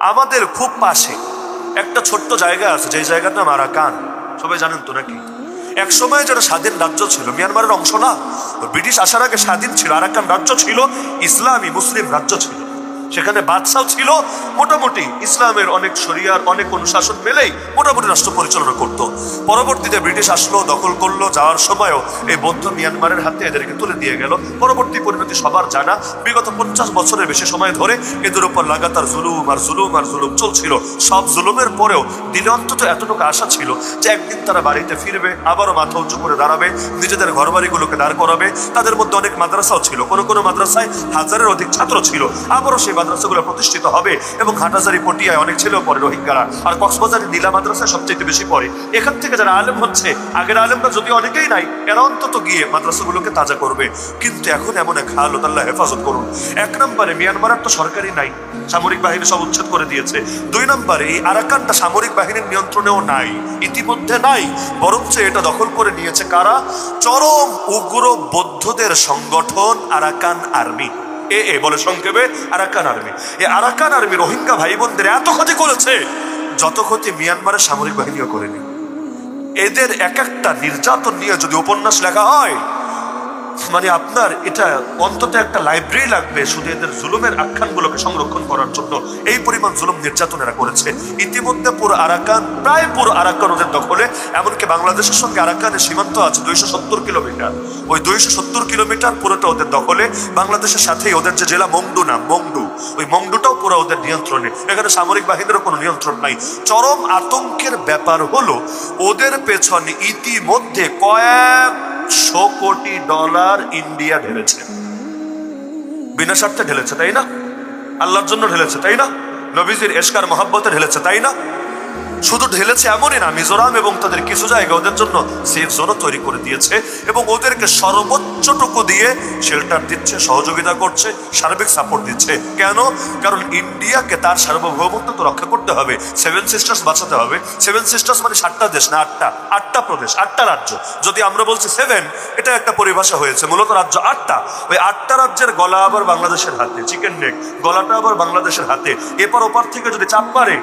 আমাদের খুব পাশে একটা ছোট্ট জায়গা আছে, যে জায়গার নাম আরাকান। সবাই জানেন তো নাকি? এক সময় যারা স্বাধীন রাজ্য ছিল, মিয়ানমারের অংশ না, ব্রিটিশ আসার আগে স্বাধীন ছিল। আরাকান রাজ্য ছিল ইসলামী মুসলিম রাজ্য ছিল। সেখানে বাদশাও ছিল, মোটামুটি ইসলামের অনেক শরিয়ার অনেক অনুশাসন মেলেই মোটামুটি রাষ্ট্র পরিচালনা করত। পরবর্তীতে ব্রিটিশ আসলো, দখল করলো, যাওয়ার সময়ও এই বৌদ্ধ মিয়ানমারের হাতে এদেরকে তুলে দিয়ে গেল। পরবর্তী পরিণতি সবার জানা। বিগত 50 বছরের বেশি সময় ধরে এদের উপর লাগাতার জুলুম আর জুলুম আর জুলুম চলছিল। সব জুলুমের পরেও দিলে অন্তত এতটুকু আশা ছিল যে একদিন তারা বাড়িতে ফিরবে, আবারও মাথা উঁচু করে দাঁড়াবে, নিজেদের ঘরবাড়িগুলোকে দাঁড় করাবে। তাদের মধ্যে অনেক মাদ্রাসাও ছিল, কোনো কোনো মাদ্রাসায় 1000-এর অধিক ছাত্র ছিল। আবারও সেই মাদ্রাসাগুলো প্রতিষ্ঠিত হবে এবং হাটহাজারী পটিয়ায় অনেক ছেলেও পড়ে রোহিঙ্গারা, আর কক্সবাজারের নীলা মাদ্রাসায় সবচেয়ে বেশি পড়ে। এখান থেকে যারা আলেম হচ্ছে, আগের আলেমরা যদি অনেকেই নাই, এরা অন্তত গিয়ে মাদ্রাসাগুলোকে তাজা করবে। কিন্তু এখন এমন এক হালত, আল্লাহ হেফাজত করুন। 1 নম্বরে মিয়ানমারের তো সরকারি নাই, সামরিক বাহিনী সব উচ্ছেদ করে দিয়েছে। 2 নম্বরে এই আরাকানটা সামরিক বাহিনীর নিয়ন্ত্রণেও নাই, ইতিমধ্যে নাই, বরঞ্চ এটা দখল করে নিয়েছে কারা? চরম উগ্র বৌদ্ধদের সংগঠন আরাকান আর্মি। বলে সংক্ষেপে আরাকান আর্মি। এই আরাকান আর্মি রোহিঙ্গা ভাই বোনদের এত ক্ষতি করেছে যত ক্ষতি মিয়ানমারের সামরিক বাহিনীও করেনি। এদের এক একটা নির্যাতন নিয়ে যদি উপন্যাস লেখা হয়, মানে আপনার এটা অন্তত একটা লাইব্রেরি লাগবে শুধু এদের জুলুমের আখ্যানগুলোকে সংরক্ষণ করার জন্য। এই পরিমাণ জুলুম নির্যাতন এরা করেছে। ইতিমধ্যে পুরো আরাকান, প্রায় পুরো আরাকান ওদের দখলে। এমনকি বাংলাদেশের সঙ্গে আরাকানের সীমান্ত আছে 270 কিলোমিটার। ওই 270 কিলোমিটার পুরোটা ওদের দখলে। বাংলাদেশের সাথেই ওদের যে জেলা মংডু, নাম মংডু, ওই মংডুটাও পুরো ওদের নিয়ন্ত্রণে। এখানে সামরিক বাহিনীরও কোনো নিয়ন্ত্রণ নাই। চরম আতঙ্কের ব্যাপার হলো ওদের পেছনে ইতিমধ্যে $100 কোটি ইন্ডিয়া ঢেলেছে। বিনা স্বার্থে ঢেলেছে, তাই না? আল্লাহর জন্য ঢেলেছে, তাই না? নবীজির এশকার মহাব্বতে ঢেলেছে, তাই না? শুধু ঢেলেছে এমনই না, মিজোরাম এবং তাদের কিছু জায়গা ওদের জন্য সেফ জোনও তৈরি করে দিয়েছে এবং ওদেরকে সর্বোচ্চটুকু দিয়ে শেল্টার দিচ্ছে, সহযোগিতা করছে, সার্বিক সাপোর্ট দিচ্ছে। কেন? কারণ ইন্ডিয়াকে তার সার্বভৌমত্ব তো রক্ষা করতে হবে, 7 সিস্টার্স বাঁচাতে হবে। 7 সিস্টার্স মানে 7টা দেশ না, 8টা প্রদেশ, 8টা রাজ্য। যদি আমরা বলছি 7, এটা একটা পরিভাষা হয়েছে, মূলত রাজ্য 8টা। ওই 8টা রাজ্যের গলা আবার বাংলাদেশের হাতে, চিকেন নেক গলাটা আবার বাংলাদেশের হাতে। এপার ওপার থেকে যদি চাপ মারে,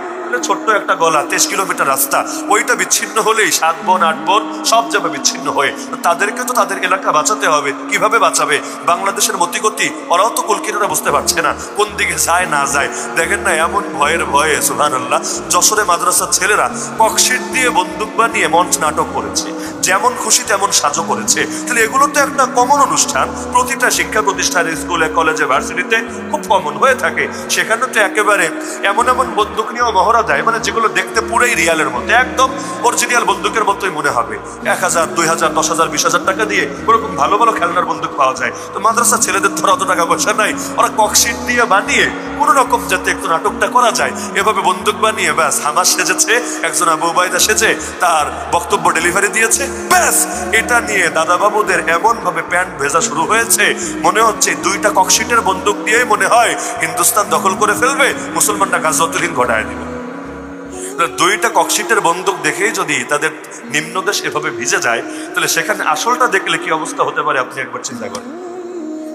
ছোট্ট একটা গলা, 23 কিলোমিটার রাস্তা, ওইটা বিচ্ছিন্ন হলেই 7 বোন 8 বোন সব যাবে বিচ্ছিন্ন হয়ে। তাদেরকে তো তাদের এলাকা বাঁচাতে হবে। কিভাবে বাঁচাবে? বাংলাদেশের মতিগতি ওরাও তো কুলকিনারা বুঝতে পারছে না, কোন দিকে যায় না যায়। দেখেন না, এমন ভয়ের ভয়ে সুবহানাল্লাহ যশোরে মাদ্রাসার ছেলেরা ককশিট দিয়ে বন্দুক বানিয়ে মঞ্চ নাটক করেছে, যেমন খুশি তেমন সাজো করেছে। তাহলে এগুলো তো একটা কমন অনুষ্ঠান, প্রতিটা শিক্ষা প্রতিষ্ঠানে, স্কুলে, কলেজে, ভার্সিটিতে খুব কমন হয়ে থাকে। সেখানে তো একেবারে এমন এমন বন্দুক নিয়েও মহড়া দেয়, মানে যেগুলো দেখতে পুরোই রিয়ালের মতো, একদম অরিজিনাল বন্দুকের মতোই মনে হবে। 1000, 2000, 10,000, 20,000 টাকা দিয়ে ওরকম ভালো ভালো খেলনার বন্দুক পাওয়া যায়। তো মাদ্রাসা ছেলেদের তো অত টাকা পয়সা নাই, ওরা ককশিট দিয়ে বানিয়ে কোন রকম যাতে একটু নাটকটা করা যায় এভাবে বন্দুক বানিয়ে ব্যাস হামাস সেজেছে, একজন আবু উবাইদা সেজে তার বক্তব্য ডেলিভারি দিয়েছে, ব্যাস এটা নিয়ে দাদা বাবুদের এমন ভাবে প্যান্ট ভেজা শুরু হয়েছে, মনে হচ্ছে 2টা ককশিটের বন্দুক দিয়ে মনে হয় হিন্দুস্তান দখল করে ফেলবে, মুসলমানরা গাজওয়াতুল হিন্দ ঘটায় দিবে। 2টা ককশিটের বন্দুক দেখেই যদি তাদের নিম্নদেশ এভাবে ভিজে যায়, তাহলে সেখানে আসলটা দেখলে কি অবস্থা হতে পারে আপনি একবার চিন্তা করেন।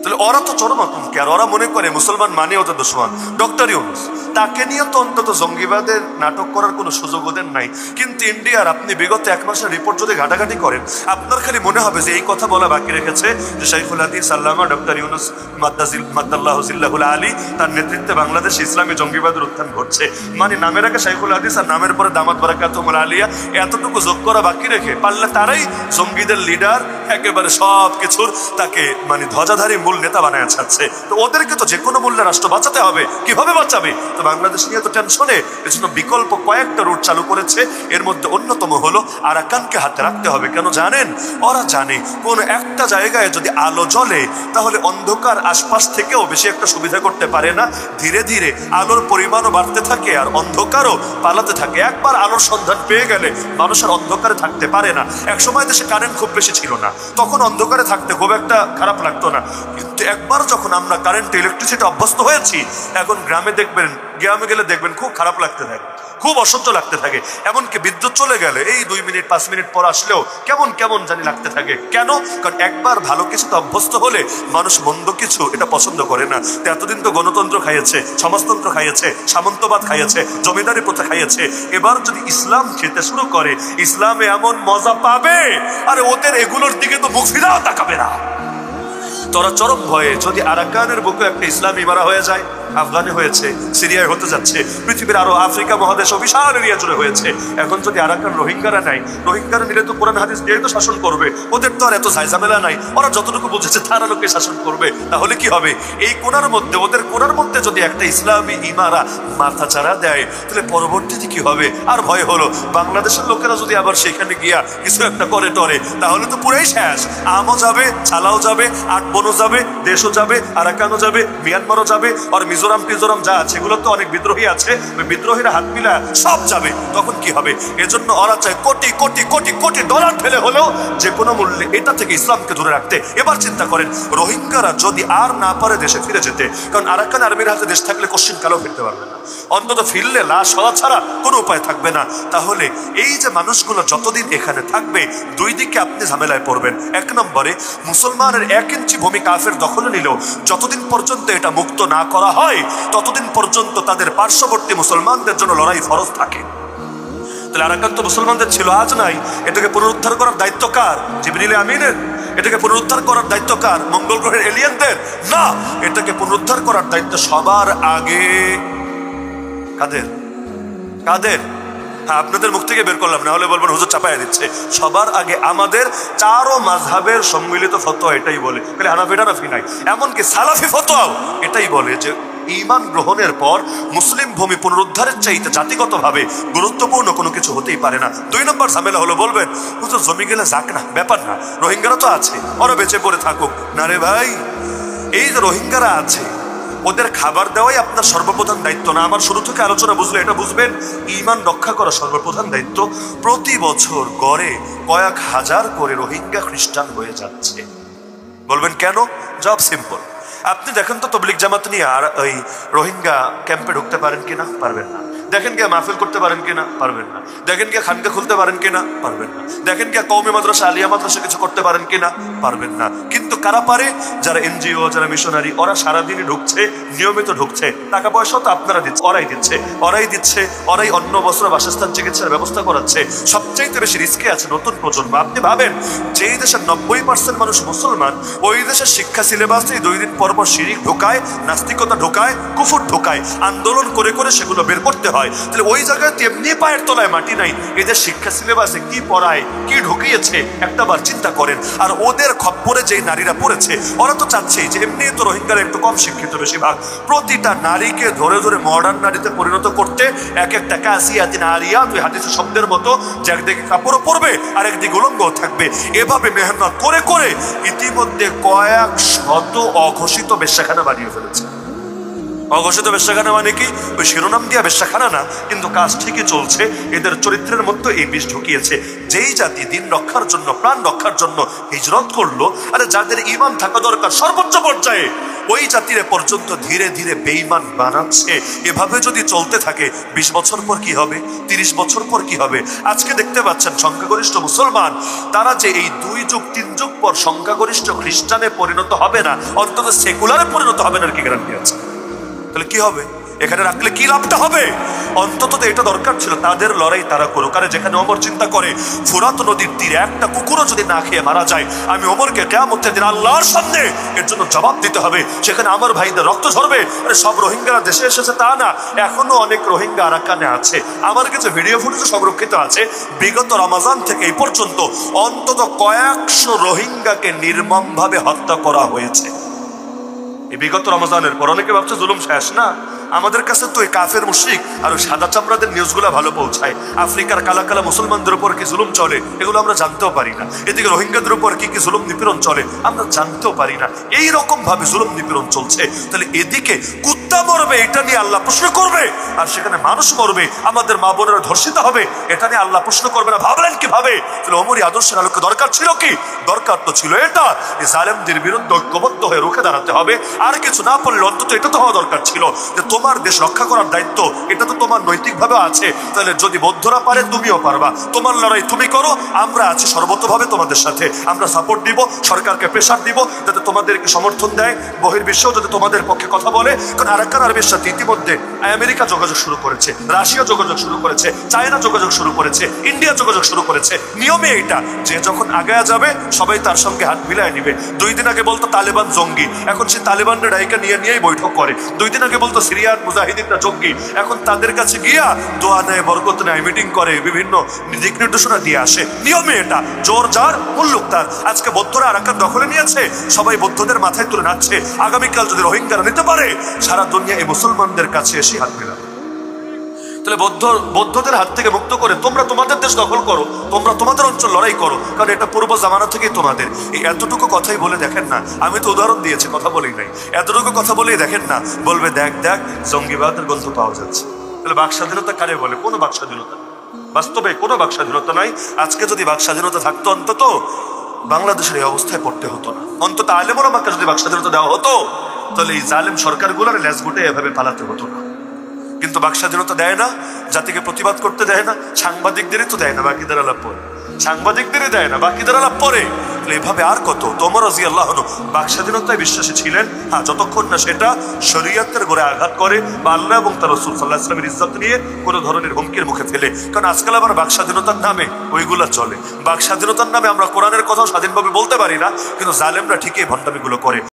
তাহলে ওরা তো চরম আতঙ্কে, আর ওরা মনে করে মুসলমান মানে ওদের দুশমন। ডক্টর ইউনূস, তাকে নিয়ে তো অন্তত জঙ্গিবাদের নাটক করার কোনো সুযোগ ওদের নাই। কিন্তু ইন্ডিয়ার আপনি বিগত 1 মাসের রিপোর্ট যদি ঘাটাঘাটি করেন, আপনার খালি মনে হবে যে এই কথা বলা বাকি রেখেছে যে শাইখুল হাদিস আল্লামা ডক্টর ইউনূস মাদ্দাল্লাহু জিল্লাহুল আলী, তার নেতৃত্বে বাংলাদেশে ইসলামী জঙ্গিবাদের উত্থান ঘটছে। মানে নামের আগে শাইখুল হাদিস আর নামের পরে দামাত বারাকাতুহুল আলিয়া, এতটুকু যোগ করা বাকি রেখে পারলে তারাই জঙ্গিদের লিডার, একেবারে সব কিছুর তাকে মানে ধ্বজাধারী মূল নেতা বানায় ছাড়ছে। তো ওদেরকে তো যে কোনো মূল্যে রাষ্ট্র বাঁচাতে হবে। কিভাবে বাঁচাবে? তো বাংলাদেশ নিয়ে তো টেনশনে, এজন্য বিকল্প কয়েকটা রুট চালু করেছে। এর মধ্যে অন্যতম হলো আরাকানকে হাতে রাখতে হবে। কেন জানেন? ওরা জানে কোন একটা জায়গায় যদি আলো জ্বলে, তাহলে অন্ধকার আশপাশ থেকেও বেশি একটা সুবিধা করতে পারে না। ধীরে ধীরে আলোর পরিমাণও বাড়তে থাকে আর অন্ধকারও পালাতে থাকে। একবার আলোর সন্ধান পেয়ে গেলে মানুষ আর অন্ধকারে থাকতে পারে না। একসময় দেশে কারেন্ট খুব বেশি ছিল না, তখন অন্ধকারে থাকতে খুব একটা খারাপ লাগতো না। কিন্তু একবার যখন আমরা কারেন্ট ইলেকট্রিসিটি অভ্যস্ত হয়েছি, এখন গ্রামে গেলে দেখবেন খুব খারাপ লাগতে থাকে। খুব অসহ্য লাগতে থাকে। এমনকি বিদ্যুৎ চলে গেলে এই 2 মিনিট 5 মিনিট পর আসলেও কেমন কেমন জানি লাগতে থাকে। কেন? কারণ একবার ভালো কিছুতে অভ্যস্ত হলে মানুষ মন্দ কিছু এটা পছন্দ করে না। এতদিন তো গণতন্ত্র খাইয়েছে, সমাজতন্ত্র খাইয়েছে, সামন্তবাদ খাইয়েছে, জমিদারি প্রথা খাইয়েছে। এবার যদি ইসলাম খেতে শুরু করে, ইসলামে এমন মজা পাবে, আরে ওদের এগুলোর দিকে তো মুখ ফিরাও তাকাবে না। তোরা চরম ভয়ে যদি আরাকানের বুকে একটা ইসলামী মারা হয়ে যায়, আফগানে হয়েছে, সিরিয়ায় হতে যাচ্ছে, পৃথিবীর আরো আফ্রিকা মহাদেশ বিশাল এরিয়া জুড়ে হয়েছে। এখন যদি আরাকান রোহিঙ্গারা নাই, রোহিঙ্গারা নিলে তো কোরআন হাদিস দিয়ে তো শাসন করবে, ওদের তো আর এত ঝামেলা নাই, ওরা যতটুকু বুঝেছে তারা লোকে শাসন করবে। তাহলে কি হবে? এই কোনার মধ্যে, ওদের কোনার মধ্যে যদি একটা ইসলামী ইমারা মাথা চাড়া দেয়, তাহলে পরবর্তীতে কি হবে? আর ভয় হলো বাংলাদেশের লোকেরা যদি আবার সেখানে গিয়া কিছু একটা করে টরে, তাহলে তো পুরাই শেষ। আমও যাবে, ছালাও যাবে, আটবনও যাবে, দেশও যাবে, আরাকানও যাবে, মিয়ানমারও যাবে, আর মিজোরাম টিজোরাম যা আছে এগুলো তো অনেক বিদ্রোহী আছে, ওই বিদ্রোহীরা হাত মিলা সব যাবে। তখন কি হবে? এজন্য ওরা চায় কোটি কোটি কোটি কোটি ডলার ফেলে হলেও যে কোনো মূল্যে এটা থেকে ইসলামকে দূরে রাখতে। এবার চিন্তা করেন, রোহিঙ্গারা যদি আর না পারে দেশে ফিরে যেতে, কারণ আরাকান আর্মির হাতে দেশ থাকলে কোশ্চিন কালেও ফিরতে পারবে না, অন্তত ফিরলে লাশ হওয়া ছাড়া কোনো উপায় থাকবে না। তাহলে এই যে মানুষগুলো যতদিন এখানে থাকবে, দুই দিকে আপনি ঝামেলায় পড়বেন। এক নম্বরে মুসলমানের 1 ইঞ্চি ভূমি কাফের দখলে নিলেও যতদিন পর্যন্ত এটা মুক্ত না করা হয়, ততদিন পর্যন্ত তাদের পার্শ্ববর্তী মুসলমানদের জন্য লড়াই ফরজ থাকে। তাহলে আরাকান তো মুসলমানদের ছিল, আজ নাই। এটাকে পুনরুদ্ধার করার দায়িত্ব কার? জিবরিল আমিনের? এটাকে পুনরুদ্ধার করার দায়িত্ব কার? মঙ্গল গ্রহের এলিয়েনদের? না, এটাকে পুনরুদ্ধার করার দায়িত্ব সবার আগে কাদের? কাদের? হ্যাঁ, আপনাদের মুখ থেকে বের করলাম, না হলে বলবেন হুজুর চাপায়া দিচ্ছে। সবার আগে আমাদের 4 মাযহাবের সম্মিলিত ফতোয়া এটাই বলে, হানাফি টানাফি নাই, এমনকি সালাফি ফতোয়াও এটাই বলে যে ঈমান গ্রহণের পর মুসলিম ভূমি পুনরুদ্ধারের চাইতে জাতিগতভাবে গুরুত্বপূর্ণ কোনো কিছু হতেই পারে না। 2 নম্বর ঝামেলা হলো, বলবেন হুজুর জমি গেলে যাক না, ব্যাপার না, রোহিঙ্গারা তো আছে, ওরা বেঁচে পড়ে থাকুক। না রে ভাই, এই যে রোহিঙ্গারা আছে, ওদের খাবার দেওয়াই আপনার সর্বপ্রধান দায়িত্ব না। আমার শুরু থেকে আলোচনা বুঝলে এটা বুঝবেন, ঈমান রক্ষা করা সর্বপ্রধান দায়িত্ব। প্রতি বছর গড়ে কয়েক হাজার করে রোহিঙ্গা খ্রিস্টান হয়ে যাচ্ছে। বলবেন কেন? জবাব সিম্পল। আপনি দেখেন তো তবলিগ জামাত নিয়ে আর ওই রোহিঙ্গা ক্যাম্পে ঢুকতে পারেন কিনা? পারবেন না। দেখেন গিয়ে মাহফিল করতে পারেন কিনা? পারবেন না। দেখেন গিয়ে খানকা খুলতে পারেন কিনা? পারবেন না। দেখেন গিয়ে কওমি মাদ্রাসা, আলিয়া মাদ্রাসা কিছু করতে পারেন কিনা? পারবেন না। কিন্তু কারা পারে? যারা এনজিও, যারা মিশনারি, ওরা সারাদিনই ঢুকছে, নিয়মিত ঢুকছে, টাকা পয়সা তো আপনারা দিচ্ছে, ওরাই দিচ্ছে, ওরাই অন্য বছর বাসস্থান চিকিৎসার ব্যবস্থা করাচ্ছে। সবচাইতে বেশি রিস্কে আছে নতুন প্রজন্ম। আপনি ভাবেন, যেই দেশের 90% মানুষ মুসলমান, ওই দেশের শিক্ষা সিলেবাসে 2 দিন পর পর শিরিক ঢোকায়, নাস্তিকতা ঢোকায়, কুফর ঢোকায়, আন্দোলন করে করে সেগুলো বের করতে হয়। তাহলে ওই জায়গায় তেমনি পায়ের তলায় মাটি নাই। এদের শিক্ষা সিলেবাসে কি পড়ায়, কি ঢুকিয়েছে একটাবার চিন্তা করেন। আর ওদের খপ্পরে যেই নারীরা পড়েছে, ওরা তো চাচ্ছেই যে এমনি তো রোহিঙ্গারা একটু কম শিক্ষিত বেশিরভাগ, প্রতিটা নারীকে ধরে ধরে মডার্ন নারীতে পরিণত করতে এক একটা কাসিয়াতিন আরিয়াত, ওই হাদিসের শব্দের মতো, যে একদিকে কাপড়ও পরবে আর একদিকে উলঙ্গ থাকবে। এভাবে মেহনত করে করে ইতিমধ্যে কয়েক শত অঘোষিত বেশ্যাখানা বানিয়ে ফেলেছে। অঘোষিত বেশ্যাখানা মানে কি? ওই শিরোনাম দিয়া বেশ্যাখানা না, কিন্তু কাজ ঠিকই চলছে। এদের চরিত্রের মধ্যে এই বিষ ঢুকিয়েছে। যেই জাতি দিন রক্ষার জন্য, প্রাণ রক্ষার জন্য হিজরত করলো, আরে যাদের ঈমান থাকা দরকার সর্বোচ্চ পর্যায়ে, ওই জাতিরে পর্যন্ত ধীরে ধীরে বেঈমান বানাচ্ছে। এভাবে যদি চলতে থাকে 20 বছর পর কি হবে? 30 বছর পর কি হবে? আজকে দেখতে পাচ্ছেন সংখ্যাগরিষ্ঠ মুসলমান, তারা যে এই 2 যুগ 3 যুগ পর সংখ্যাগরিষ্ঠ খ্রিস্টানে পরিণত হবে না, অন্তত সেকুলারে পরিণত হবে না, কি গ্যারান্টি আছে? তাহলে কি হবে? এখানে রাখলে কি লাভটা হবে? অন্তত এটা দরকার ছিল, তাদের লড়াই তারা করুক। আরে যেখানে ওমর চিন্তা করে ফুরাত নদীর তীরে একটা কুকুরও যদি না খেয়ে মারা যায়, আমি ওমরকে কিয়ামতের দিন আল্লাহর সামনে এর জন্য জবাব দিতে হবে, সেখানে আমার ভাইদের রক্ত ঝরবে। আরে সব রোহিঙ্গারা দেশে এসেছে তা না, এখনো অনেক রোহিঙ্গা আরাকানে আছে। আমার কাছে ভিডিও ফুটেজ সংরক্ষিত আছে, বিগত রমজান থেকে এই পর্যন্ত অন্তত কয়েকশো রোহিঙ্গাকে নির্মমভাবে হত্যা করা হয়েছে। এই বিগত রমজানের পর অনেকে ভাবছে জুলুম শেষ না। আমাদের কাছে তো এই কাফের মুশরিক আর ওই সাদা চামড়াদের নিউজগুলো ভালো পৌঁছায়। আফ্রিকার কালা কালা মুসলমানদের উপর কি জুলুম চলে এগুলো আমরা জানতেও পারি না। এদিকে রোহিঙ্গাদের উপর কি কি জুলুম নিপীড়ন চলে আমরা জানতেও পারি না। এই রকম ভাবে জুলুম নিপীড়ন চলছে। তাহলে এদিকে কুত্তা মরবে এটা নিয়ে আল্লাহ প্রশ্ন করবে, আর সেখানে মানুষ মরবে, আমাদের মা বোনেরা ধর্ষিত হবে, এটা নিয়ে আল্লাহ প্রশ্ন করবে না। ভাবলেন কিভাবে? তাহলে ওমরি আদর্শের আলোকে দরকার ছিল কি? দরকার তো ছিল এটা, জালেমদের বিরুদ্ধে ঐক্যবদ্ধ হয়ে রুখে দাঁড়াতে হবে। আর কিছু না পারলে অন্তত এটা তো হওয়া দরকার ছিল যে তোমার দেশ রক্ষা করার দায়িত্ব, এটা তো তোমার নৈতিকভাবে আছে। তাহলে যদি বৌদ্ধরা পারে, তুমিও পারবা। তোমার লড়াই তুমি করো, আমরা আছি সর্বতভাবে তোমাদের সাথে। আমরা সাপোর্ট দিব, সরকারকে প্রেশার দিব যাতে তোমাদেরকে সমর্থন দেয়, বহির্বিশ্ব যাতে তোমাদের পক্ষে কথা বলে। কারণ আরাকান আর্মির সাথে ইতিমধ্যে আমেরিকা যোগাযোগ শুরু করেছে, রাশিয়া যোগাযোগ শুরু করেছে, চায়না যোগাযোগ শুরু করেছে, ইন্ডিয়া যোগাযোগ শুরু করেছে। নিয়মে এইটা যে যখন আগায়া যাবে সবাই তার সঙ্গে হাত মিলায় নিবে। 2 দিন আগে বলতো তালেবান জঙ্গি, এখন সে তালেবানের ডাইকা নিয়েই বৈঠক করে। 2 দিন আগে বলতো সিরিয়ার মুজাহিদিনরা জঙ্গি, এখন তাদের কাছে গিয়া দোয়া নেয়, বরকত নেয়, মিটিং করে, বিভিন্ন দিক নির্দেশনা দিয়ে আসে। নিয়মে এটা, জোর যার মুল্লুক তার। আজকে বৌদ্ধরা আরাকান দখলে নিয়েছে, সবাই বৌদ্ধদের মাথায় তুলে নাচছে। আগামীকাল যদি রোহিঙ্গারা নিতে পারে, সারা দুনিয়া এই মুসলমানদের কাছে এসে হাত মিলাবে। তাহলে বৌদ্ধদের হাত থেকে মুক্ত করে তোমরা তোমাদের দেশ দখল করো, তোমরা তোমাদের অঞ্চল লড়াই করো, কারণ এটা পূর্ব জামানা থেকেই তোমাদের। এই এতটুকু কথাই বলে দেখেন না, আমি তো উদাহরণ দিয়েছি, কথা বলেই নাই, এতটুকু কথা বলেই দেখেন না, বলবে দেখ দেখ জঙ্গিবাদের গন্ধ পাওয়া যাচ্ছে। তাহলে বাক স্বাধীনতা কারে বলে? কোনো বাক স্বাধীনতা, বাস্তবে কোনো বাক স্বাধীনতা নাই। আজকে যদি বাক স্বাধীনতা থাকতো, অন্তত বাংলাদেশের এই অবস্থায় পড়তে হতো না। অন্তত আলেম ওলামাকে যদি বাক স্বাধীনতা দেওয়া হতো, তাহলে এই জালেম সরকারগুলোর লেজ গুটে এভাবে পালাতে হতো না। কিন্তু বাক স্বাধীনতা দেয় না, জাতিকে প্রতিবাদ করতে দেয় না, সাংবাদিকদেরই তো দেয় না, বাকিদের আলাপ পরে, সাংবাদিকদেরই দেয় না, বাকিদের আলাপ পরে। এভাবে আর কত? ওমর রাদিয়াল্লাহু আনহু বাক স্বাধীনতায় বিশ্বাসী ছিলেন, হ্যাঁ, যতক্ষণ না সেটা শরীয়তের গোড়ে আঘাত করে বা আল্লাহ এবং তার রাসূল সাল্লাল্লাহু আলাইহি ওয়াসাল্লামের ইজ্জত নিয়ে কোনো ধরনের হুমকির মুখে ফেলে। কারণ আজকাল আবার বাক স্বাধীনতার নামে ওইগুলা চলে। বাক স্বাধীনতার নামে আমরা কোরআনের কথাও স্বাধীনভাবে বলতে পারি না, কিন্তু জালেমরা ঠিকই ভণ্ডামিগুলো করে।